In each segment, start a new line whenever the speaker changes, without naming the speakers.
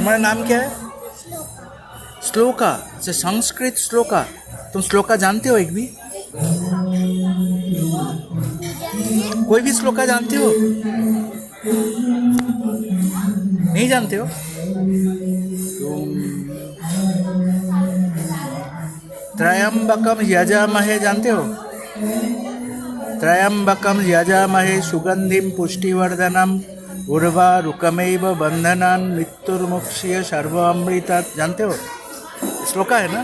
तुम्हारा नाम क्या है? श्लोका। अच्छा, संस्कृत श्लोका। तुम श्लोका जानते हो एक भी? कोई भी श्लोका जानते हो? नहीं जानते हो? त्रयंबकम यजामहे जानते हो? त्रयंबकम यजामहे सुगंधिम पुष्टिवर्धनम उर्वारुकमेव बंधनान मृत्युर्मुक्षीय सर्वामृतात्। जानते हो? श्लोका है ना?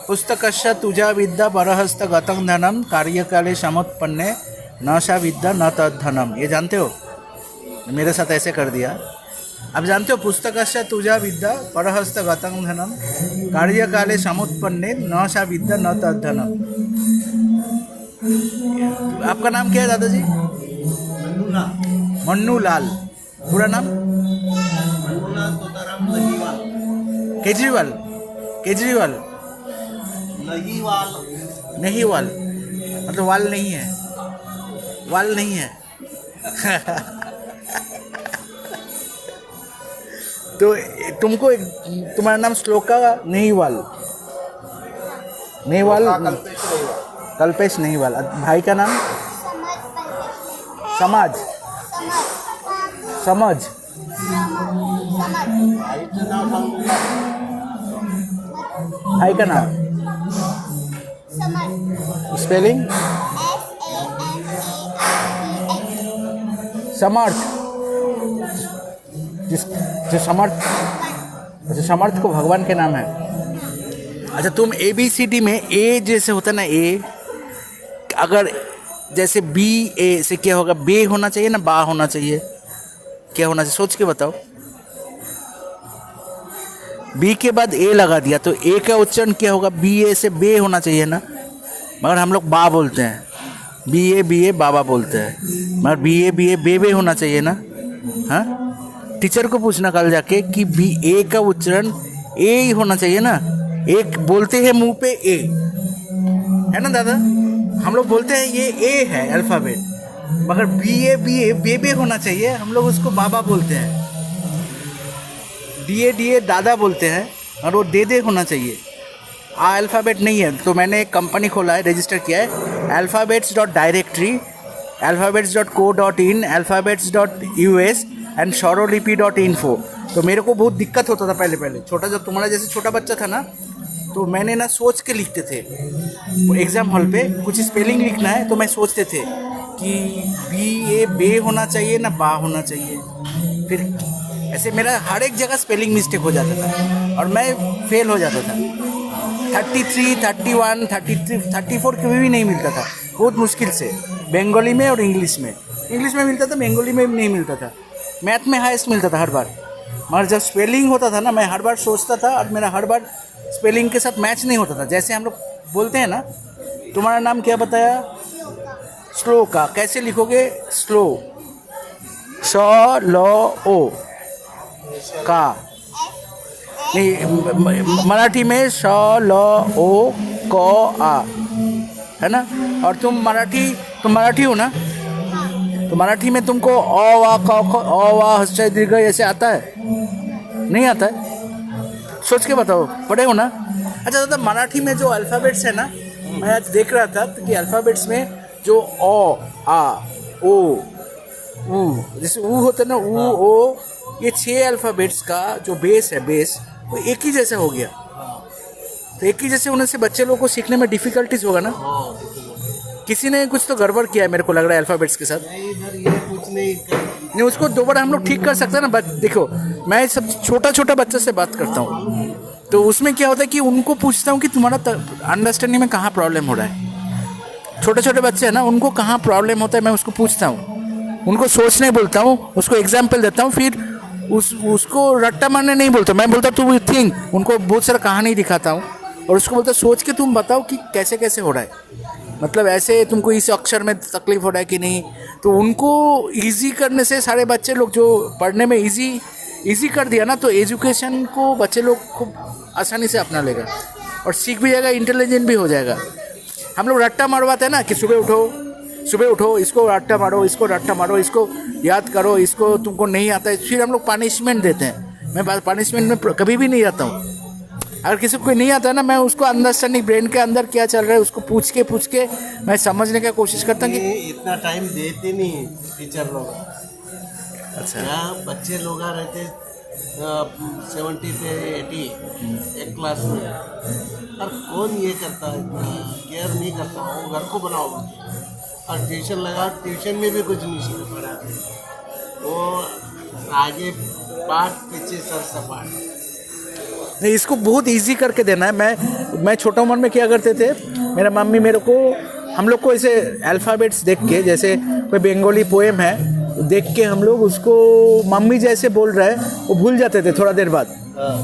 पुस्तकस्य तुजा विद्या परहस्त गतं धनम कार्यकाले समुत्पन्ने न सा विद्या न तद्धनम। ये जानते हो? मेरे साथ ऐसे कर दिया। अब जानते हो? पुस्तकस्य तुजा विद्या परहस्त गतं धनम कार्यकाले समुत्पन्ने न सा विद्या न तद्धनम। आपका नाम क्या है दादाजी? मन्नू लाल। पूरा नाम? केजरीवाल। केजरीवाल नहीं, वाल मतलब वाल नहीं है, वाल नहीं है। तो तुमको तुम्हारा नाम श्लोका नहीं वाल, नहीं वाल, कल्पेश नहीं वाल। भाई का नाम? समाज। समझ। भाई का नाम? स्पेलिंग? समर्थ। जो समर्थ, अच्छा समर्थ को भगवान के नाम है। अच्छा, तुम ABCD में ए जैसे होता है ना, ए, अगर जैसे BA से क्या होगा? बे होना चाहिए ना बा होना चाहिए? क्या होना चाहिए? सोच के बताओ। बी के बाद ए लगा दिया तो ए का उच्चारण क्या होगा? BA से बे होना चाहिए ना, मगर हम लोग बा बोलते हैं। BA बाबा बोलते हैं, मगर BA बे होना चाहिए ना। हाँ, टीचर को पूछना कल जाके कि BA का उच्चारण ए ही होना चाहिए ना। एक बोलते हैं मुंह पे ए, है ना दादा? हम लोग बोलते हैं ये ए है अल्फ़ाबेट, मगर BA बे होना चाहिए। हम लोग उसको बाबा बोलते हैं। DA दादा बोलते हैं, और वो दे होना चाहिए। अल्फ़ाबेट नहीं है। तो मैंने एक कंपनी खोला है, रजिस्टर किया है, alphabets.directory, alphabets.co.in, alphabets.us एंड स्वरलिपि.info। तो मेरे को बहुत दिक्कत होता था पहले छोटा, जब तुम्हारा जैसे छोटा बच्चा था ना, तो मैंने ना सोच के लिखते थे एग्ज़ाम हॉल पे। कुछ स्पेलिंग लिखना है तो मैं सोचते थे कि BA बे होना चाहिए ना बा होना चाहिए। फिर ऐसे मेरा हर एक जगह स्पेलिंग मिस्टेक हो जाता था और मैं फेल हो जाता था। 33, 31, 33, 34 कभी भी नहीं मिलता था, बहुत मुश्किल से। बंगाली में और इंग्लिश में मिलता था, बंगाली में नहीं मिलता था। मैथ में हाईएस्ट मिलता था हर बार, मगर जब स्पेलिंग होता था ना, मैं हर बार सोचता था और मेरा हर बार स्पेलिंग के साथ मैच नहीं होता था। जैसे हम लोग बोलते हैं ना, तुम्हारा नाम क्या बताया? श्लोका। कैसे लिखोगे? स्लो, श ल ओ का नहीं, मराठी में श ल ओ क आ, है ना? और तुम मराठी हो ना? तो मराठी में तुमको अ वा क ख अ वा हस्वई दीर्घ ऐसे आता है? नहीं आता है? सोच के बताओ, पढ़े हो ना? अच्छा दादा, मराठी में जो अल्फ़ाबेट्स है ना, मैं आज देख रहा था कि अल्फ़ाबेट्स में जो अ आ ओ ऊ, जैसे ऊ होता है ना, ऊ ओ, ये 6 अल्फ़ाबेट्स का जो बेस है, वो एक ही जैसा हो गया। तो एक ही जैसे होने से बच्चे लोगों को सीखने में डिफ़िकल्टीज होगा ना। किसी ने कुछ तो गड़बड़ किया है मेरे को लग रहा है अल्फ़ाबेट्स के साथ।
ये कुछ नहीं,
उसको दोबारा हम लोग ठीक कर सकते हैं ना। देखो, मैं सब छोटा बच्चा से बात करता हूँ, तो उसमें क्या होता है कि उनको पूछता हूँ कि तुम्हारा अंडरस्टैंडिंग में कहाँ प्रॉब्लम हो रहा है। छोटे बच्चे हैं ना, उनको कहाँ प्रॉब्लम होता है मैं उसको पूछता हूँ, उनको सोचने बोलता हूँ, उसको एग्जाम्पल देता हूँ, फिर उसको रट्टा मारने नहीं बोलता। मैं बोलता तू थिंक, उनको बहुत सारा कहानी दिखाता हूँ और उसको बोलता सोच के तुम बताओ कि कैसे कैसे हो रहा है, मतलब ऐसे तुमको इस अक्षर में तकलीफ हो रहा है कि नहीं। तो उनको इजी करने से सारे बच्चे लोग जो पढ़ने में इजी कर दिया ना, तो एजुकेशन को बच्चे लोग खूब आसानी से अपना लेगा और सीख भी जाएगा, इंटेलिजेंट भी हो जाएगा। हम लोग रट्टा मारवाते हैं ना कि सुबह उठो, इसको रट्टा मारो, इसको याद करो, इसको तुमको नहीं आता है, फिर हम लोग पनिशमेंट देते हैं मैं पनिशमेंट में कभी भी नहीं जाता हूँ। अगर किसी को कोई नहीं आता है ना, मैं उसको अंडरस्टैंडिंग ब्रेन के अंदर क्या चल रहा है उसको पूछ के मैं समझने की कोशिश करता हूँ कि
इतना टाइम देते नहीं टीचर लोग।
अच्छा
यहाँ बच्चे लोग रहते 70 से 80 एक क्लास में, और कौन ये करता है, केयर नहीं करता। वो घर को बनाओ और ट्यूशन लगा, ट्यूशन में भी कुछ नहीं सीख पड़ा। वो आगे पाठ पीछे सर सपाट।
नहीं, इसको बहुत इजी करके देना है। मैं छोटा उम्र में क्या करते थे, मेरा मम्मी मेरे को, हम लोग को ऐसे अल्फ़ाबेट्स देख के, जैसे कोई बंगाली पोएम है देख के हम लोग उसको मम्मी जैसे बोल रहा है वो भूल जाते थे थोड़ा देर बाद।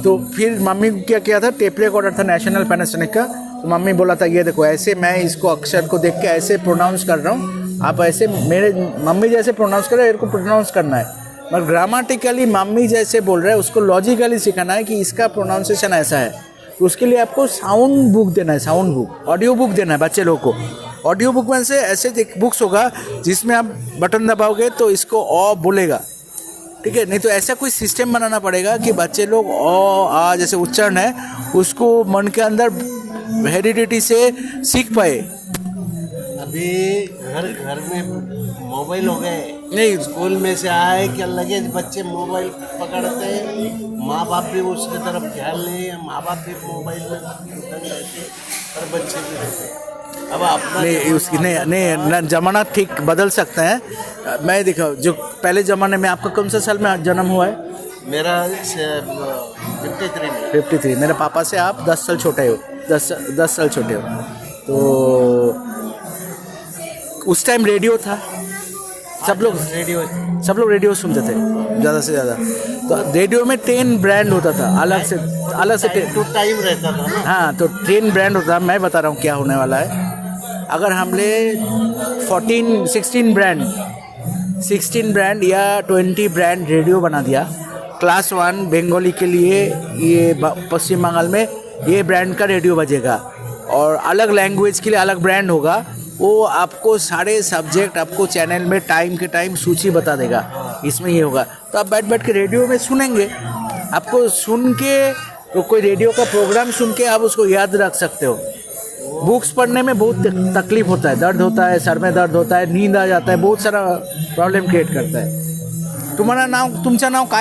तो फिर मम्मी क्या किया था, टेप रिकॉर्डर था नेशनल पैनासोनिक का, तो मम्मी बोला था ये देखो ऐसे मैं इसको अक्षर को देख के ऐसे प्रोनाउंस कर रहा हूँ, आप ऐसे मेरे मम्मी जैसे प्रोनाउंस कर रहे हैं, इनको प्रोनाउंस करना है। मगर ग्रामेटिकली मम्मी जैसे बोल रहे हैं उसको लॉजिकली सिखाना है कि इसका प्रोनाउंसिएशन ऐसा है। तो उसके लिए आपको साउंड बुक देना है, साउंड बुक, ऑडियो बुक देना है बच्चे लोगों को। ऑडियो बुक में से ऐसे एक बुक्स होगा जिसमें आप बटन दबाओगे तो इसको अ बोलेगा, ठीक है। नहीं तो ऐसा कोई सिस्टम बनाना पड़ेगा कि बच्चे लोग अ आ जैसे उच्चारण है उसको मन के अंदर हेरिडिटी से सीख पाए।
अभी घर में मोबाइल हो गए,
नहीं
स्कूल में से आए क्या लगे बच्चे मोबाइल पकड़ते हैं, माँ बाप भी उसकी तरफ ध्यान नहीं, माँ बाप भी मोबाइल में रहते और बच्चे भी रहते। अब अपना
नहीं उसकी नहीं जमाना ठीक बदल सकता है। मैं देखा जो पहले ज़माने में, आपका कौन सा साल में जन्म हुआ है?
मेरा 53 में।
53। मेरे पापा से आप 10 साल छोटे हो, 10 साल छोटे हो। तो उस टाइम रेडियो था, सब लोग रेडियो सुनते थे ज़्यादा से ज़्यादा। तो रेडियो में 10 ब्रांड होता था, अलग से
तो टाइम रहता था ना।
हाँ, तो 10 ब्रांड होता। मैं बता रहा हूँ क्या होने वाला है। अगर हमने 16 ब्रांड या 20 ब्रांड रेडियो बना दिया, क्लास 1 बंगाली के लिए ये पश्चिम बंगाल में ये ब्रांड का रेडियो बजेगा, और अलग लैंग्वेज के लिए अलग ब्रांड होगा। वो आपको सारे सब्जेक्ट आपको चैनल में टाइम के टाइम सूची बता देगा, इसमें ये होगा। तो आप बैठ के रेडियो में सुनेंगे, आपको सुन के तो कोई रेडियो का प्रोग्राम सुन के आप उसको याद रख सकते हो। बुक्स पढ़ने में बहुत तकलीफ होता है, दर्द होता है, सर में दर्द होता है, नींद आ जाता है, बहुत सारा प्रॉब्लम क्रिएट करता है। तुमचं नाव काय आहे?